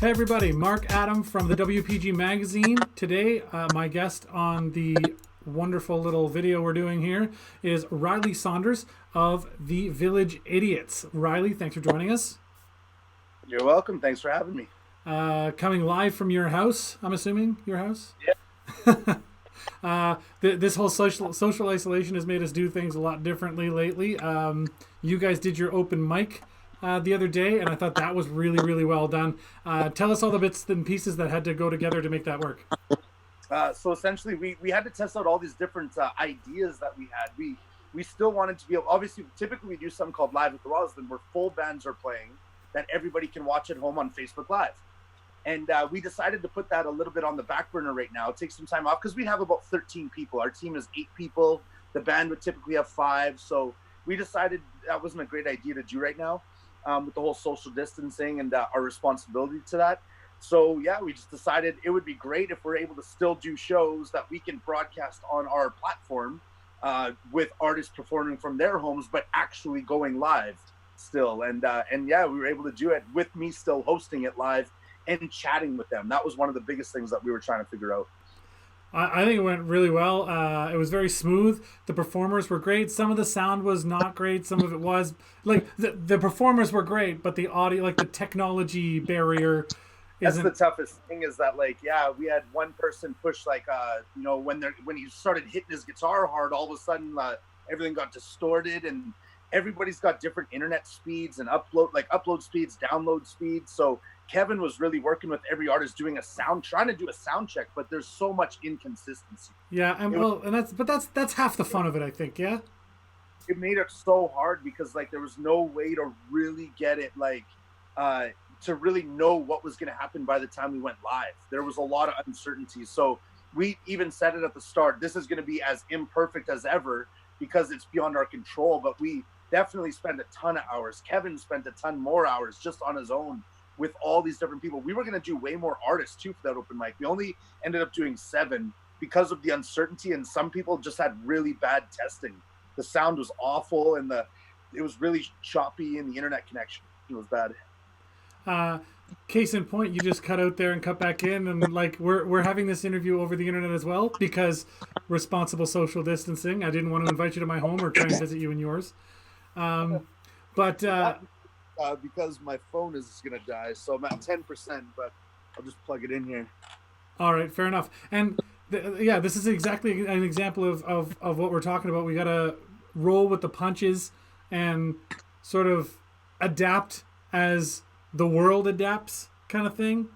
Hey everybody, Mark Adam from the WPG magazine. Today, my guest on the wonderful little video we're doing here is Rylie Saunders of the Village Idiots. Rylie, thanks for joining us. You're welcome. Thanks for having me. Coming live from your house, I'm assuming your house. Yeah. This whole social isolation has made us do things a lot differently lately. You guys did your open mic the other day, and I thought that was really, really well done. Tell us all the bits and pieces that had to go together to make that work. So essentially, we had to test out all these different ideas that we had. We still wanted to be able, obviously, typically we do something called Live at the Roslyn, where full bands are playing that everybody can watch at home on Facebook Live. And we decided to put that a little bit on the back burner right now, take some time off, because we have about 13 people. Our team is 8 people. The band would typically have 5. So we decided that wasn't a great idea to do right now. With the whole social distancing and our responsibility to that. So yeah, we just decided it would be great if we're able to still do shows that we can broadcast on our platform with artists performing from their homes, but actually going live still. And yeah, we were able to do it with me still hosting it live and chatting with them. That was one of the biggest things that we were trying to figure out. I think it went really well. It was very smooth. The performers were great. Some of the sound was not great. Some of it was. Like, the performers were great, but the audio, like the technology barrier isn't. That's the toughest thing is that, like, yeah, we had one person push, like, when he started hitting his guitar hard, all of a sudden everything got distorted, and everybody's got different internet speeds and upload speeds, download speeds. So Kevin was really working with every artist trying to do a sound check, but there's so much inconsistency. Yeah, and that's half the fun of it, I think. Yeah, it made it so hard because like there was no way to really get it to really know what was going to happen by the time we went live. There was a lot of uncertainty. So we even said it at the start, this is going to be as imperfect as ever because it's beyond our control, but we definitely spent a ton of hours. Kevin spent a ton more hours just on his own with all these different people. We were going to do way more artists too for that open mic. We only ended up doing 7 because of the uncertainty, and some people just had really bad testing. The sound was awful, and it was really choppy in the internet connection. It was bad. Case in point, you just cut out there and cut back in, and like we're having this interview over the internet as well because responsible social distancing. I didn't want to invite you to my home or try and visit you in yours, but. Because my phone is going to die, so I'm at 10%, but I'll just plug it in here. All right, fair enough. And yeah, this is exactly an example of what we're talking about. We got to roll with the punches and sort of adapt as the world adapts kind of thing.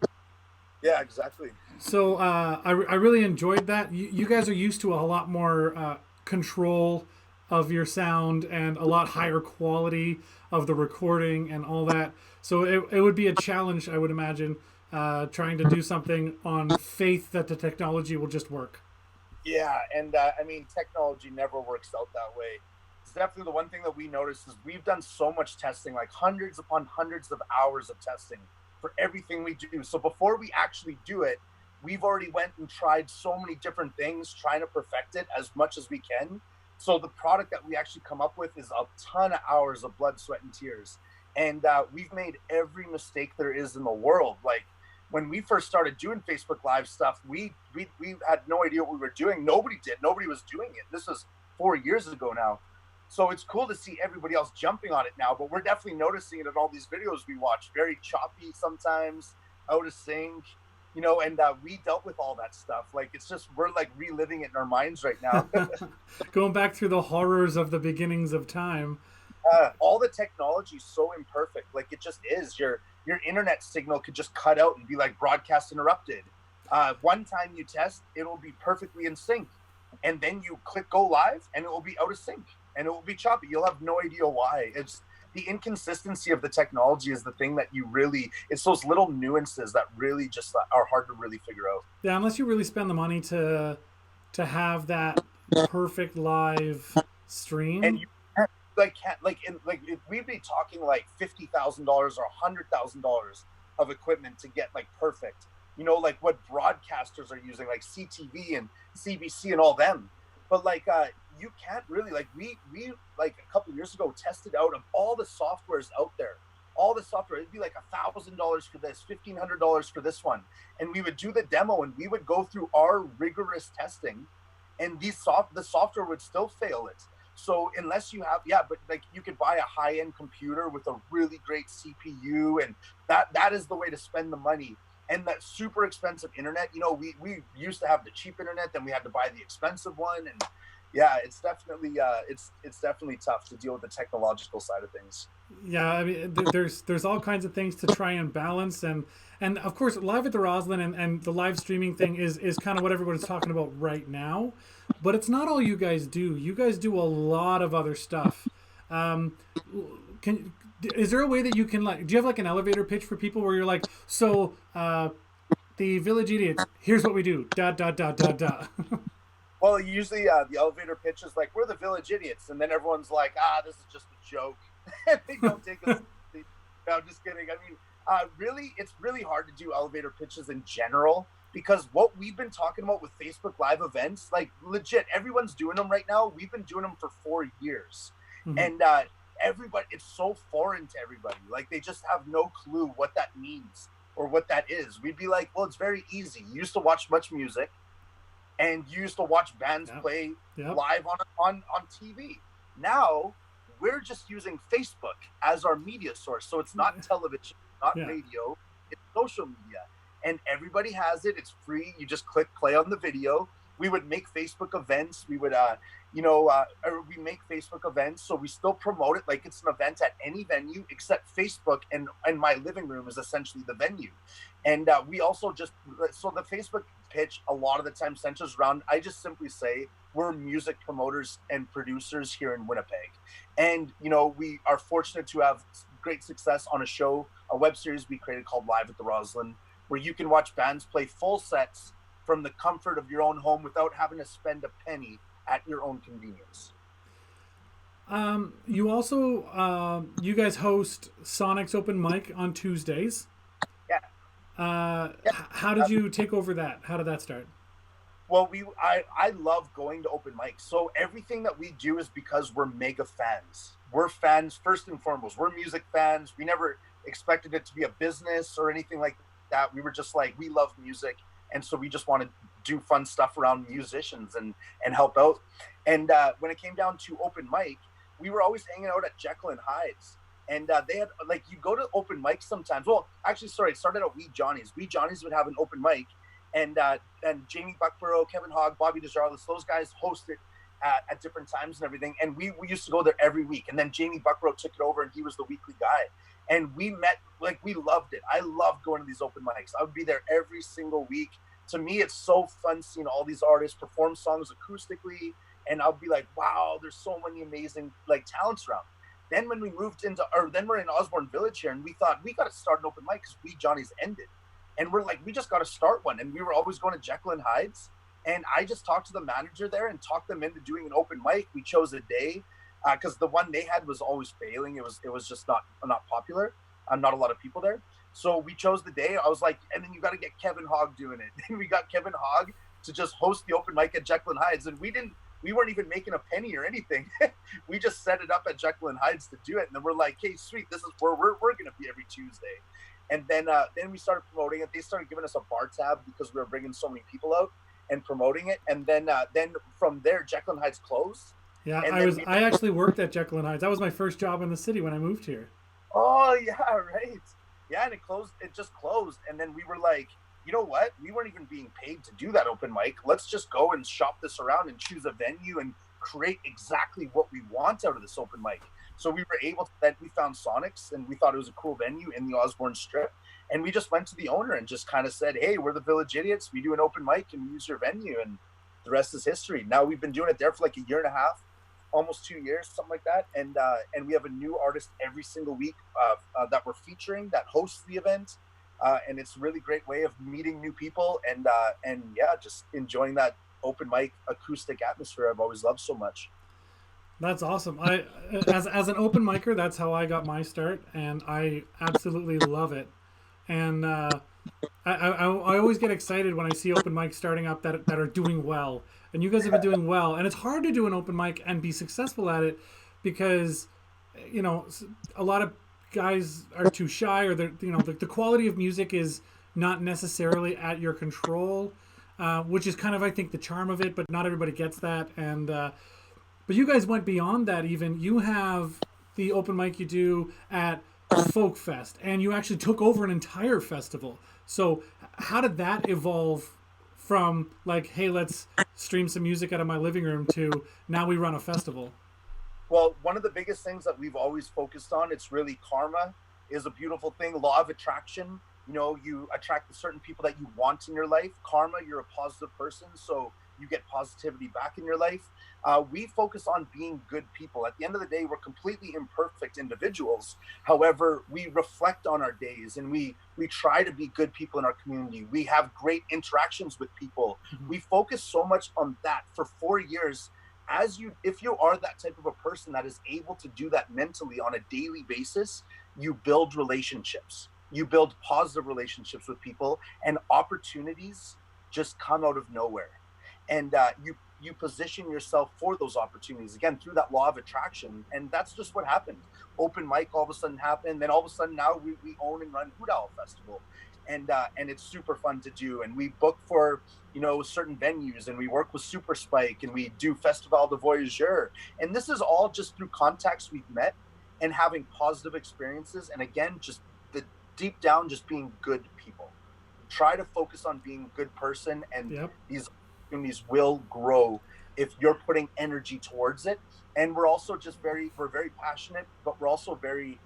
Yeah, exactly. So I really enjoyed that. You guys are used to a lot more control of your sound and a lot higher quality of the recording and all that. So it would be a challenge, I would imagine, trying to do something on faith that the technology will just work. Yeah, and I mean, technology never works out that way. It's definitely the one thing that we noticed is we've done so much testing, like hundreds upon hundreds of hours of testing for everything we do. So before we actually do it, we've already went and tried so many different things, trying to perfect it as much as we can. So the product that we actually come up with is a ton of hours of blood, sweat, and tears. And we've made every mistake there is in the world. Like when we first started doing Facebook Live stuff, we had no idea what we were doing. Nobody did. Nobody was doing it. This was 4 years ago now. So it's cool to see everybody else jumping on it now. But we're definitely noticing it in all these videos we watch. Very choppy sometimes, out of sync. And we dealt with all that stuff. Like, it's just, we're like reliving it in our minds right now. Going back through the horrors of the beginnings of time. All the technology is so imperfect. Like, it just is. Your internet signal could just cut out and be like broadcast interrupted. One time you test, it'll be perfectly in sync. And then you click go live and it will be out of sync. And it will be choppy. You'll have no idea why. It's the inconsistency of the technology is the thing that it's those little nuances that really just are hard to really figure out. Yeah, unless you really spend the money to have that perfect live stream. And you we'd be talking like $50,000 or $100,000 of equipment to get like perfect. Like what broadcasters are using, like CTV and CBC and all them. But like you can't really, like we like a couple of years ago tested out of all the softwares out there. all the software. It'd be like $1,000 for this, $1,500 for this one. And we would do the demo and we would go through our rigorous testing, and the software would still fail it. So unless you have, yeah, but like you could buy a high-end computer with a really great CPU, and that is the way to spend the money. And that super expensive internet, you know, we used to have the cheap internet, then we had to buy the expensive one. And yeah, it's definitely it's definitely tough to deal with the technological side of things. Yeah, I mean, there's all kinds of things to try and balance, and of course, live at the Roslyn and the live streaming thing is kind of what everybody's talking about right now, but it's not all you guys do. You guys do a lot of other stuff. Um, can is there a way that you can, like, do you have like an elevator pitch for people where you're like, so the Village Idiots, here's what we do, da da da da da. Well, usually the elevator pitch is like, we're the Village Idiots, and then everyone's like, this is just a joke. They don't take us seriously. No, I'm just kidding. I mean, really, it's really hard to do elevator pitches in general, because what we've been talking about with Facebook Live events, like legit, everyone's doing them right now. We've been doing them for 4 years. Mm-hmm. And everybody, it's so foreign to everybody. Like, they just have no clue what that means or what that is. We'd be like, well, it's very easy. You used to watch much music, and you used to watch bands play live on TV. Now we're just using Facebook as our media source. So it's not television, not radio, it's social media. And everybody has it. It's free. You just click play on the video. We would make Facebook events. We would, we make Facebook events. So we still promote it like it's an event at any venue except Facebook. And my living room is essentially the venue. And we also so the Facebook pitch a lot of the time centers around, I just simply say, we're music promoters and producers here in Winnipeg. And, you know, we are fortunate to have great success on a web series we created called Live at the Roslyn, where you can watch bands play full sets from the comfort of your own home without having to spend a penny at your own convenience. You also, you guys host Sonic's Open Mic on Tuesdays. Yeah. How did you take over that? How did that start? Well, I love going to open mics. So everything that we do is because we're mega fans. We're fans first and foremost. We're music fans. We never expected it to be a business or anything like that. We were just like, we love music. And so we just want to do fun stuff around musicians and help out. And when it came down to open mic, we were always hanging out at Jekyll and Hyde's. And they had, like, you go to open mics sometimes. Well, actually, sorry, it started at Wee Johnny's. Wee Johnny's would have an open mic. And Jamie Buckborough, Kevin Hogg, Bobby DeJarlis, those guys hosted at different times and everything. And we used to go there every week. And then Jamie Buckborough took it over, and he was the weekly guy. And we met, like, we loved it. I love going to these open mics. I would be there every single week. To me, it's so fun seeing all these artists perform songs acoustically. And I'll be like, wow, there's so many amazing, like, talents around. Then when we then we're in Osborne Village here, and we thought, we got to start an open mic because Wee Johnny's ended. And we're like, we just got to start one. And we were always going to Jekyll and Hyde's. And I just talked to the manager there and talked them into doing an open mic. We chose a day because the one they had was always failing. It was just not popular. Not a lot of people there. So we chose the day. I was like, and then you got to get Kevin Hogg doing it. And we got Kevin Hogg to just host the open mic at Jekyll and Hyde's. And we weren't even making a penny or anything. We just set it up at Jekyll and Hyde's to do it. And then we're like, hey, sweet, this is where we're going to be every Tuesday. And then we started promoting it. They started giving us a bar tab because we were bringing so many people out and promoting it. And then from there, Jekyll and Hyde's closed. Yeah, I actually worked at Jekyll and Hyde's. That was my first job in the city when I moved here. Oh yeah, right. Yeah, and it closed. It just closed. And then we were like, you know what? We weren't even being paid to do that open mic. Let's just go and shop this around and choose a venue and create exactly what we want out of this open mic. So we were able to, then we found Sonic's, and we thought it was a cool venue in the Osborne Strip. And we just went to the owner and just kind of said, hey, we're the Village Idiots. We do an open mic and we use your venue. And the rest is history. Now we've been doing it there for like a year and a half, almost 2 years, something like that. And we have a new artist every single week that we're featuring that hosts the event. And it's a really great way of meeting new people and just enjoying that open mic acoustic atmosphere I've always loved so much. That's awesome. As an open micer, that's how I got my start, and I absolutely love it. And I always get excited when I see open mics starting up that are doing well. And you guys have been doing well. And it's hard to do an open mic and be successful at it because, you know, a lot of guys are too shy, or the quality of music is not necessarily at your control, which is kind of, I think, the charm of it. But not everybody gets that, and but you guys went beyond that. Even you have the open mic you do at Folk Fest, and you actually took over an entire festival. So how did that evolve from like, hey, let's stream some music out of my living room to now we run a festival? Well, one of the biggest things that we've always focused on, it's really karma is a beautiful thing. Law of attraction, you attract the certain people that you want in your life. Karma, you're a positive person, so you get positivity back in your life. We focus on being good people. At the end of the day, we're completely imperfect individuals. However, we reflect on our days, and we try to be good people in our community. We have great interactions with people. Mm-hmm. We focus so much on that for 4 years. If you are that type of a person that is able to do that mentally on a daily basis, you build relationships. You build positive relationships with people, and opportunities just come out of nowhere. And you position yourself for those opportunities again through that law of attraction, and that's just what happened. Open mic all of a sudden happened, then all of a sudden now we own and run Hoot Owl Festival, and it's super fun to do. And we book for certain venues, and we work with Super Spike, and we do Festival de Voyageur, and this is all just through contacts we've met and having positive experiences. And again, just the deep down, just being good people. Try to focus on being a good person, and Yep. these opportunities will grow if you're putting energy towards it. And we're also just very passionate, but we're also very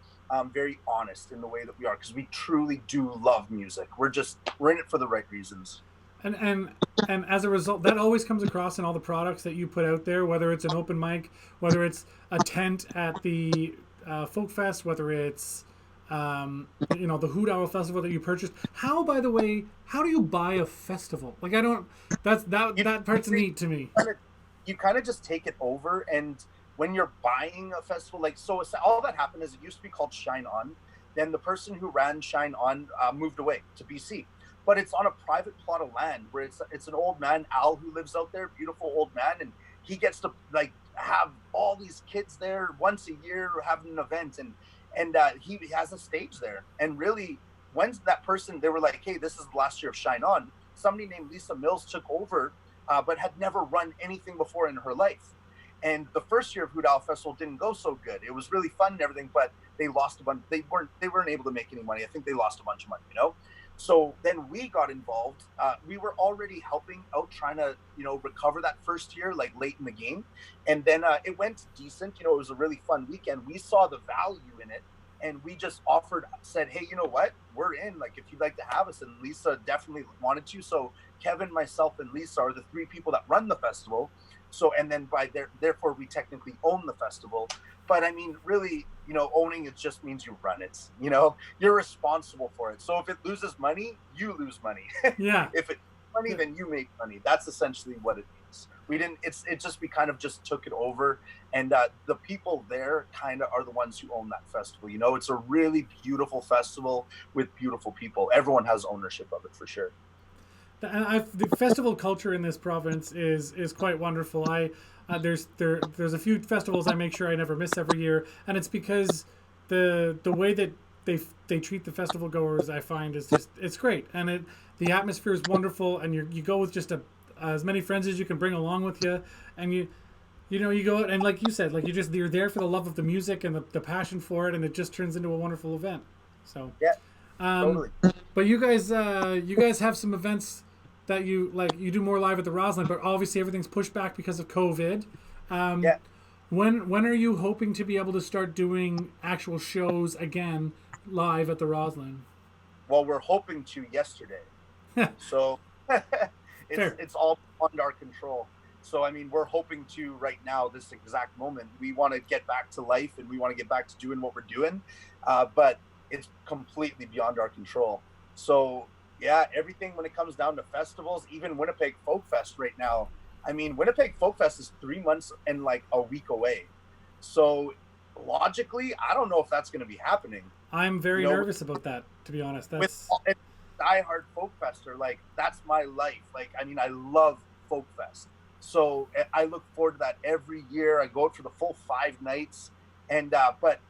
honest in the way that we are, because we truly do love music. We're in it for the right reasons. And as a result, that always comes across in all the products that you put out there, whether it's an open mic, whether it's a tent at the Folk Fest, whether it's the Hoot Owl Festival that you purchased. By the way, how do you buy a festival? Like, I don't. That part's neat to me. You kind of just take it over, and when you're buying a festival, so all that happened is it used to be called Shine On. Then the person who ran Shine On moved away to BC. But it's on a private plot of land where it's an old man, Al, who lives out there, beautiful old man, and he gets to have all these kids there once a year having an event, and he has a stage there. And really, when that person, they were like, hey, this is the last year of Shine On. Somebody named Lisa Mills took over, but had never run anything before in her life. And the first year of Hoot Owl Festival didn't go so good. It was really fun and everything, but they lost a bunch. They weren't able to make any money. I think they lost a bunch of money, So then we got involved. We were already helping out, trying to, recover that first year, late in the game. And then it went decent. It was a really fun weekend. We saw the value in it, and we just said, hey, you know what? We're in. If you'd like to have us. And Lisa definitely wanted to. So Kevin, myself, and Lisa are the three people that run the festival. So, and then therefore we technically own the festival. But I mean, really, owning it just means you run it. You're responsible for it. So if it loses money, you lose money. Yeah. If it's money, then you make money. That's essentially what it means. We kind of just took it over, and the people there kind of are the ones who own that festival. It's a really beautiful festival with beautiful people. Everyone has ownership of it for sure. The festival culture in this province is quite wonderful. There's a few festivals I make sure I never miss every year, and it's because the way that they treat the festival goers, I find, is it's great, and the atmosphere is wonderful, and you go with just as many friends as you can bring along with you, and you go out, and like you said, you're there for the love of the music and the passion for it, and it just turns into a wonderful event. So yeah, totally. But you guys have some events that you do more live at the Roslyn, but obviously everything's pushed back because of COVID. Yeah. When are you hoping to be able to start doing actual shows again live at the Roslyn? Well, we're hoping to yesterday. So it's all beyond our control. So, I mean, we're hoping to right now, this exact moment, we want to get back to life, and we want to get back to doing what we're doing. But it's completely beyond our control. So, yeah, everything when it comes down to festivals, even Winnipeg Folk Fest right now. I mean, Winnipeg Folk Fest is 3 months and a week away. So logically, I don't know if that's going to be happening. I'm very nervous about that, to be honest. With diehard Folk Fester, that's my life. I love Folk Fest. So I look forward to that every year. I go out for the full 5 nights. And but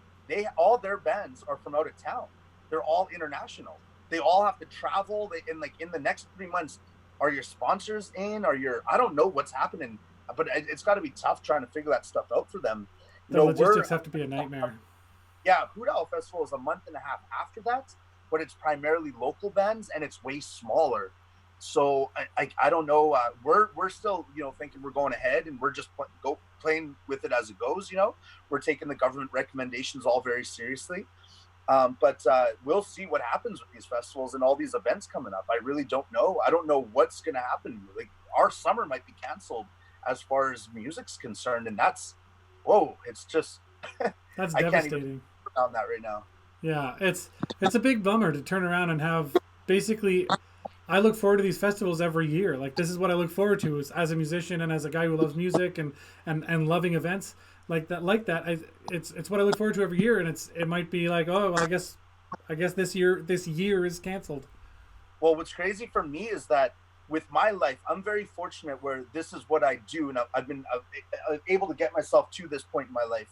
all their bands are from out of town. They're all international. They all have to travel. In the next 3 months, are your sponsors in? I don't know what's happening, but it's got to be tough trying to figure that stuff out for them. The logistics have to be a nightmare. Yeah, Hoot Owl Festival is a month and a half after that, but it's primarily local bands and it's way smaller. So I don't know. We're still thinking we're going ahead and we're just playing with it as it goes. We're taking the government recommendations all very seriously. But we'll see what happens with these festivals and all these events coming up. I really don't know. I don't know what's going to happen. Like our summer might be canceled as far as music's concerned, and it's just that's I devastating. Can't even on that right now. Yeah, it's a big bummer to turn around and have basically. I look forward to these festivals every year. Like this is what I look forward to as a musician and as a guy who loves music and loving events like that. It's what I look forward to every year, and it might be like, oh, well, I guess this year is canceled. Well, what's crazy for me is that with my life, I'm very fortunate where this is what I do, and I've been able to get myself to this point in my life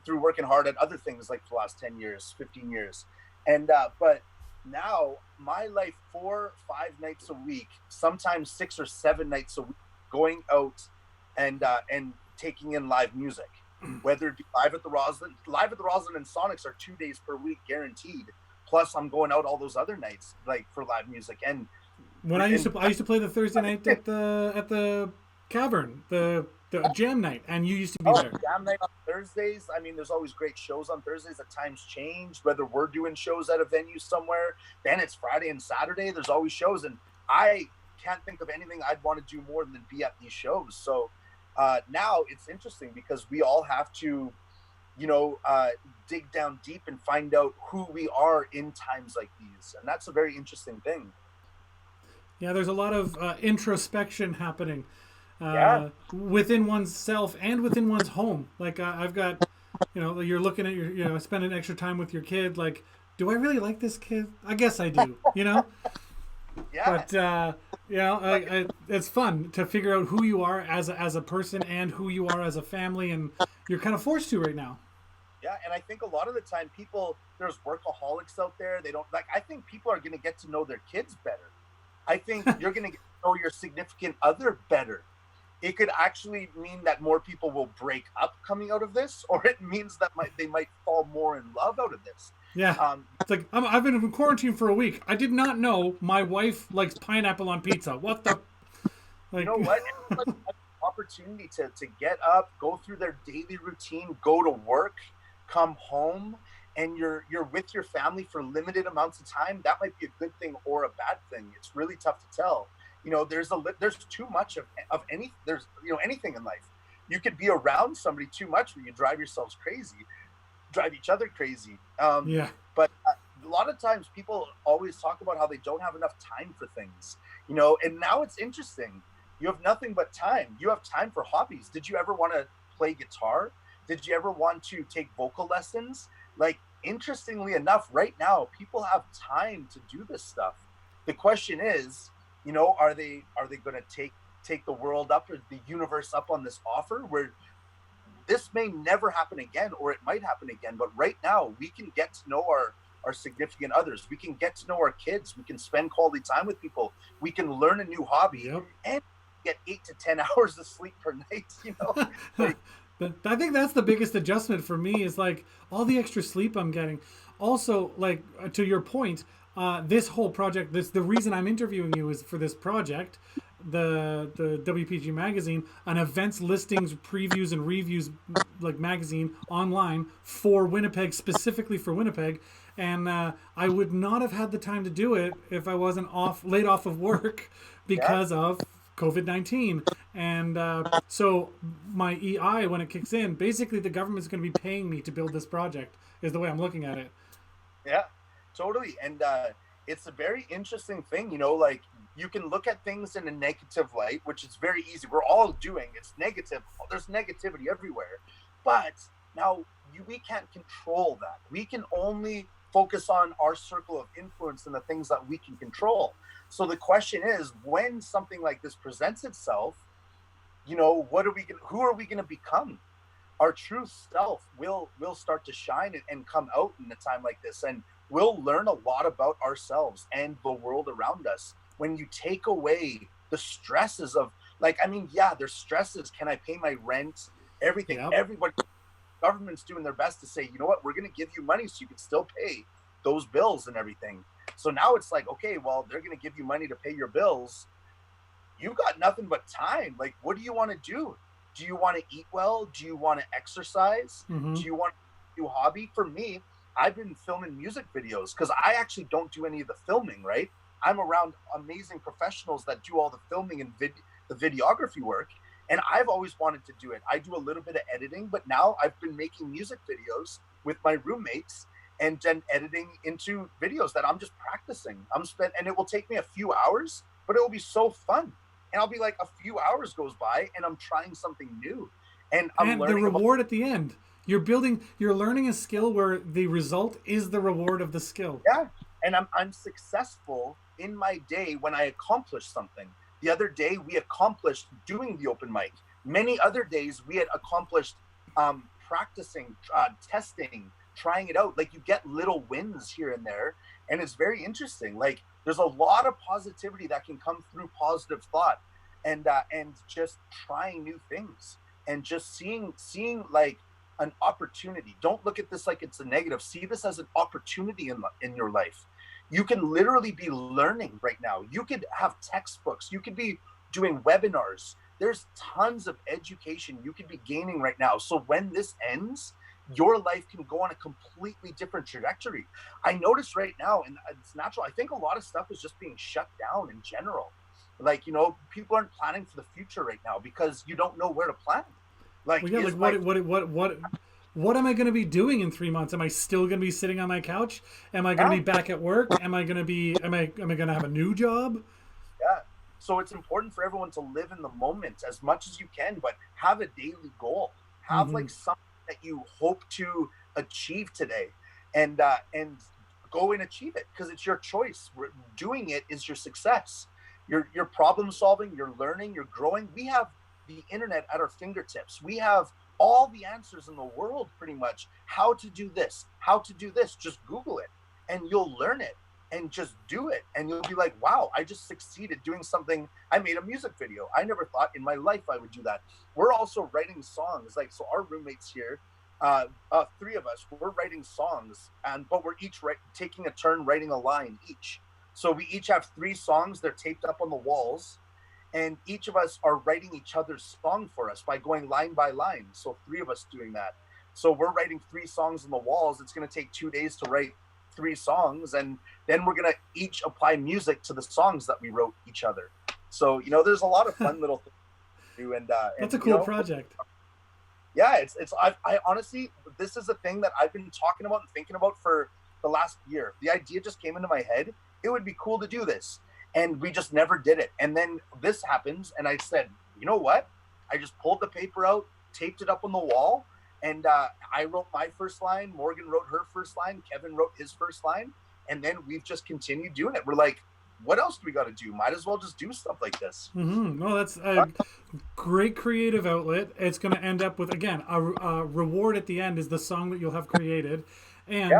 through working hard at other things like for the last 10 years, 15 years, and but now my life 4-5 nights a week, sometimes 6 or 7 nights a week, going out and taking in live music, whether it be live at the Roslyn and Sonics are 2 days per week guaranteed. Plus I'm going out all those other nights like for live music. And when I used to play the Thursday night at the Cavern, the jam night, and you used to be there. Jam night on Thursdays. I mean, there's always great shows on Thursdays. At times change, whether we're doing shows at a venue somewhere, then it's Friday and Saturday. There's always shows, and I can't think of anything I'd want to do more than be at these shows. So now it's interesting because we all have to, dig down deep and find out who we are in times like these, and that's a very interesting thing. Yeah, there's a lot of introspection happening. Within oneself and within one's home. Like I've got, you're looking at spending extra time with your kid. Like, do I really like this kid? I guess I do. Yeah. But it's fun to figure out who you are as a person and who you are as a family, and you're kind of forced to right now. Yeah, and I think a lot of the time there's workaholics out there. They don't I think people are going to get to know their kids better. I think you're going to get to know your significant other better. It could actually mean that more people will break up coming out of this, or it means that they might fall more in love out of this. Yeah, it's like I've been in quarantine for a week. I did not know my wife likes pineapple on pizza. What the? Like, you know what? It's like an opportunity to get up, go through their daily routine, go to work, come home, and you're with your family for limited amounts of time. That might be a good thing or a bad thing. It's really tough to tell. There's too much of anything in life. You could be around somebody too much where you drive yourselves crazy, drive each other crazy. But a lot of times people always talk about how they don't have enough time for things, and now it's interesting. You have nothing but time. You have time for hobbies. Did you ever want to play guitar? Did you ever want to take vocal lessons? Like, interestingly enough, right now, people have time to do this stuff. The question is, are they going to take the world up or the universe up on this offer where this may never happen again, or it might happen again? But right now we can get to know our significant others. We can get to know our kids. We can spend quality time with people. We can learn a new hobby and get 8 to 10 hours of sleep per night, Like, I think that's the biggest adjustment for me is like all the extra sleep I'm getting. Also, like to your point, this whole project, the reason I'm interviewing you is for this project, the WPG magazine, an events listings, previews, and reviews like magazine online for Winnipeg, specifically for Winnipeg. And I would not have had the time to do it if I wasn't laid off of work because of COVID-19. And so my EI, when it kicks in, basically the government's going to be paying me to build this project, is the way I'm looking at it. Yeah, totally. And it's a very interesting thing, like you can look at things in a negative light, which is very easy. We're all doing it's negative. There's negativity everywhere. But now we can't control that. We can only focus on our circle of influence and the things that we can control. So the question is, when something like this presents itself, who are we going to become? our true self will start to shine and come out in a time like this, and we'll learn a lot about ourselves and the world around us when you take away the stresses of, like, I mean, yeah, there's stresses. Can I pay my rent? Everything. Yep. Everybody, government's doing their best to say, you know what, we're going to give you money so you can still pay those bills and everything. So now it's like, okay, well, they're going to give you money to pay your bills. You got nothing but time. Like, what do you want to do? Do you want to eat well? Do you want to exercise? Mm-hmm. Do you want to do a hobby? For me, I've been filming music videos because I actually don't do any of the filming, right? I'm around amazing professionals that do all the filming and the videography work. And I've always wanted to do it. I do a little bit of editing, but now I've been making music videos with my roommates and then editing into videos that I'm just practicing. And it will take me a few hours, but it will be so fun. And I'll be like, a few hours goes by and I'm trying something new. And I'm learning the reward at the end. You're learning a skill where the result is the reward of the skill. Yeah. And I'm successful in my day when I accomplish something. The other day we accomplished doing the open mic. Many other days we had accomplished practicing, testing, trying it out. Like, you get little wins here and there, and it's very interesting. Like, there's a lot of positivity that can come through positive thought, and just trying new things, and just seeing like an opportunity. Don't look at this like it's a negative. See this as an opportunity in your life. You can literally be learning right now. You could have textbooks. You could be doing webinars. There's tons of education you could be gaining right now. So when this ends, your life can go on a completely different trajectory. I notice right now, and it's natural, I think a lot of stuff is just being shut down in general. Like, you know, people aren't planning for the future right now because you don't know where to plan. Like, well, yeah, like what am I going to be doing in 3 months? Am I still going to be sitting on my couch? Am I going to be back at work? Am I going to have a new job? Yeah. So it's important for everyone to live in the moment as much as you can, but have a daily goal. Have like something that you hope to achieve today, and go and achieve it, because it's your choice. Doing it is your success. You're problem solving, you're learning, you're growing. We have the internet at our fingertips. We have all the answers in the world, pretty much. How to do this, just Google it and you'll learn it, and just do it, and you'll be like, wow, I just succeeded doing something. I made a music video. I never thought in my life I would do that. We're also writing songs. Like, so our roommates here, three of us, we're writing songs, but we're each taking a turn writing a line each. So we each have 3 songs. They're taped up on the walls, and each of us are writing each other's song for us by going line by line. So 3 of us doing that. So we're writing 3 songs on the walls. It's going to take 2 days to write 3 songs, and then we're going to each apply music to the songs that we wrote each other. So, you know, there's a lot of fun little things to do, and that's a cool project. Yeah, I honestly, this is a thing that I've been talking about and thinking about for the last year. The idea just came into my head. It would be cool to do this, and we just never did it. And then this happens, and I said, you know what? I just pulled the paper out, taped it up on the wall, and I wrote my first line. Morgan wrote her first line. Kevin wrote his first line, and then we've just continued doing it. We're like, what else do we got to do? Might as well just do stuff like this. No, that's a great creative outlet. It's going to end up with, again, a reward at the end is the song that you'll have created, and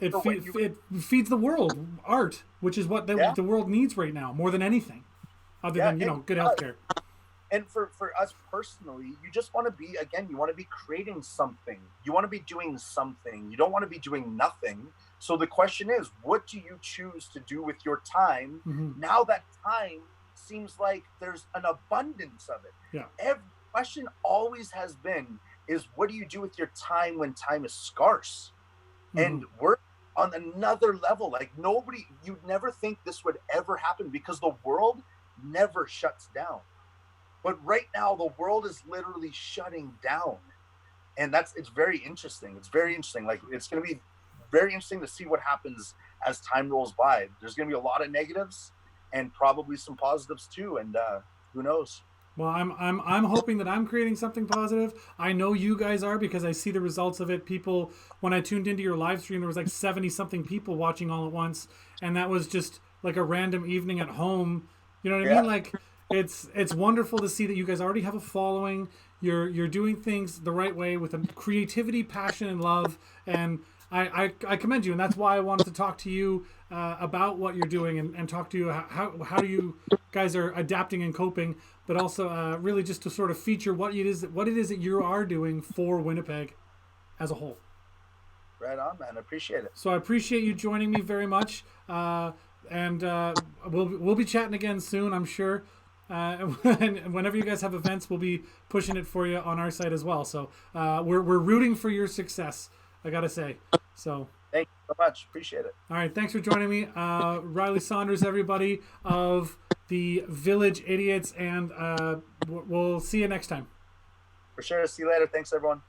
it feeds the world art, which is what the world needs right now more than anything, other than good healthcare. And for us personally, you just want to be, again, you want to be creating something. You want to be doing something. You don't want to be doing nothing. So the question is, what do you choose to do with your time? Now that time seems like there's an abundance of it. Yeah. Every question always has been, is what do you do with your time when time is scarce? And we're on another level. Like, you'd never think this would ever happen, because the world never shuts down. But right now, the world is literally shutting down. And it's very interesting. It's very interesting. Like, it's going to be very interesting to see what happens as time rolls by. There's going to be a lot of negatives and probably some positives too. And who knows? Well, I'm hoping that I'm creating something positive. I know you guys are, because I see the results of it. People, when I tuned into your live stream, there was like 70 something people watching all at once. And that was just like a random evening at home. You know what I mean? Like, it's wonderful to see that you guys already have a following. You're doing things the right way with a creativity, passion, and love, and I commend you, and that's why I wanted to talk to you about what you're doing and talk to you how you guys are adapting and coping, but also really just to sort of feature what it is that you are doing for Winnipeg as a whole. Right on, man. I appreciate it. So I appreciate you joining me very much, and we'll be chatting again soon, I'm sure. And whenever you guys have events, we'll be pushing it for you on our side as well. So we're rooting for your success, I gotta say. So thank you so much. Appreciate it. All right, thanks for joining me, Rylie Saunders, everybody of the Village Idiots, and we'll see you next time. For sure. See you later. Thanks, everyone.